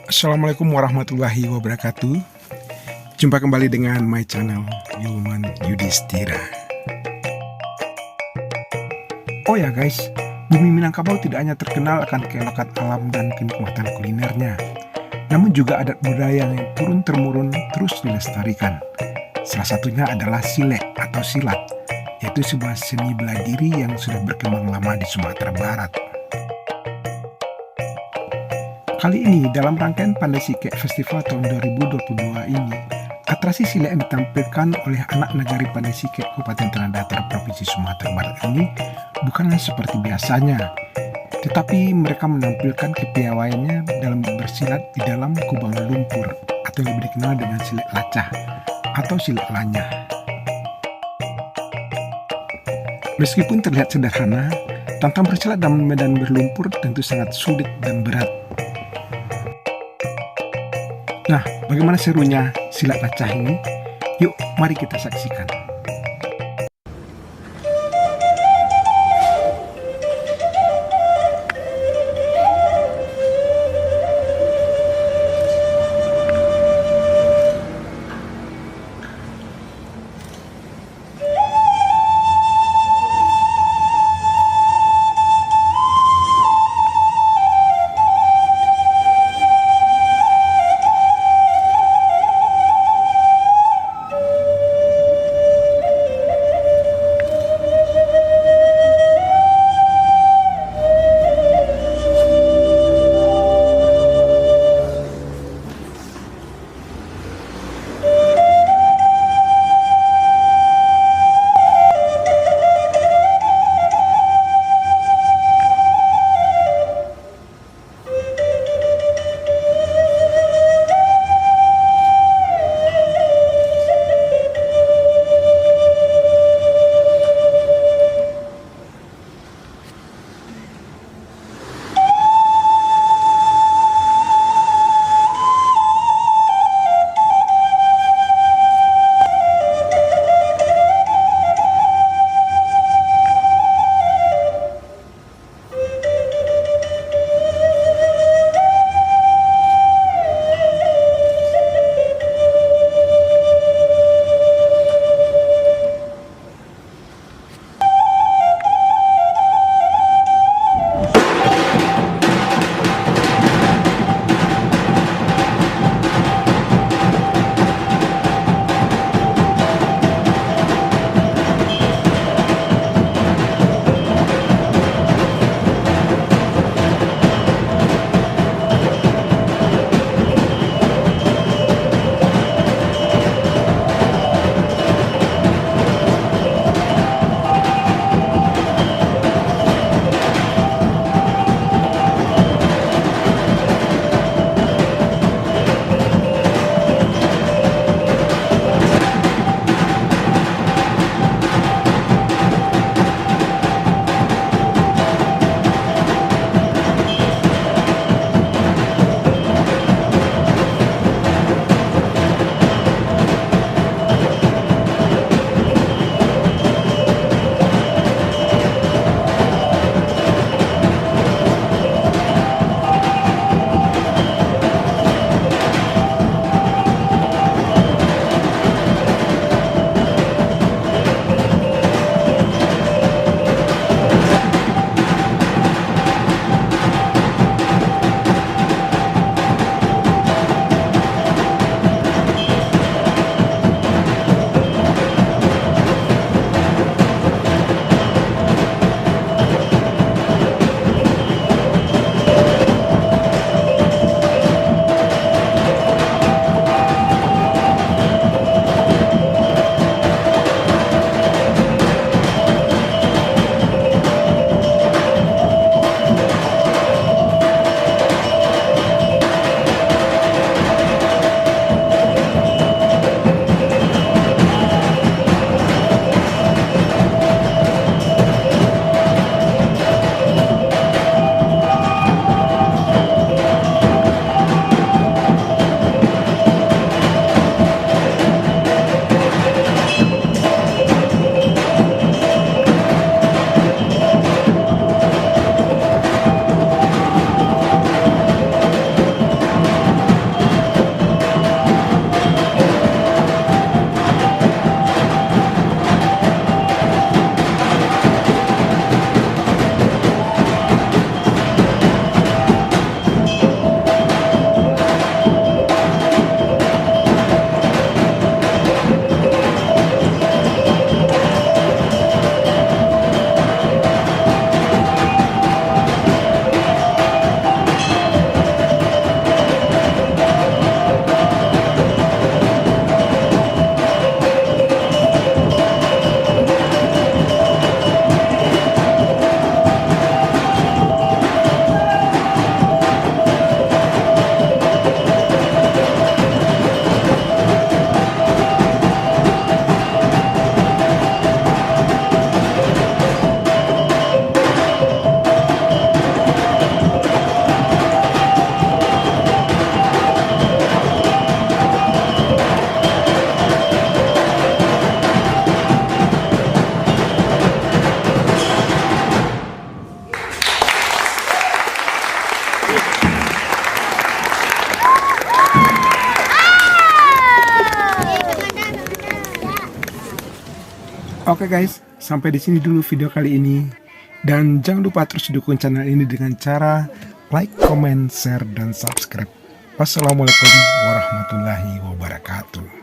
Assalamualaikum warahmatullahi wabarakatuh. Jumpa kembali dengan my channel Yoman Yudhistira. Oh ya guys, bumi Minangkabau tidak hanya terkenal akan keelokan alam dan kenikmatan kulinernya, namun juga adat budaya yang turun-temurun terus dilestarikan. Salah satunya adalah silek atau silat, yaitu sebuah seni bela diri yang sudah berkembang lama di Sumatera Barat. Kali ini dalam rangkaian Pandai Sike Festival tahun 2022 ini, atraksi silek yang ditampilkan oleh anak negari Pandai Sike Kabupaten Tanah Datar Provinsi Sumatera Barat ini bukanlah seperti biasanya, tetapi mereka menampilkan kepiawaiannya dalam bersilat di dalam kubang lumpur atau yang lebih dikenal dengan silek lacah atau silek lanyah. Meskipun terlihat sederhana, tantangan bersilat dalam medan berlumpur tentu sangat sulit dan berat. Nah, bagaimana serunya silat lacah ini? Yuk, mari kita saksikan. Oke guys, sampai di sini dulu video kali ini. Dan jangan lupa terus dukung channel ini dengan cara like, comment, share, dan subscribe. Wassalamualaikum warahmatullahi wabarakatuh.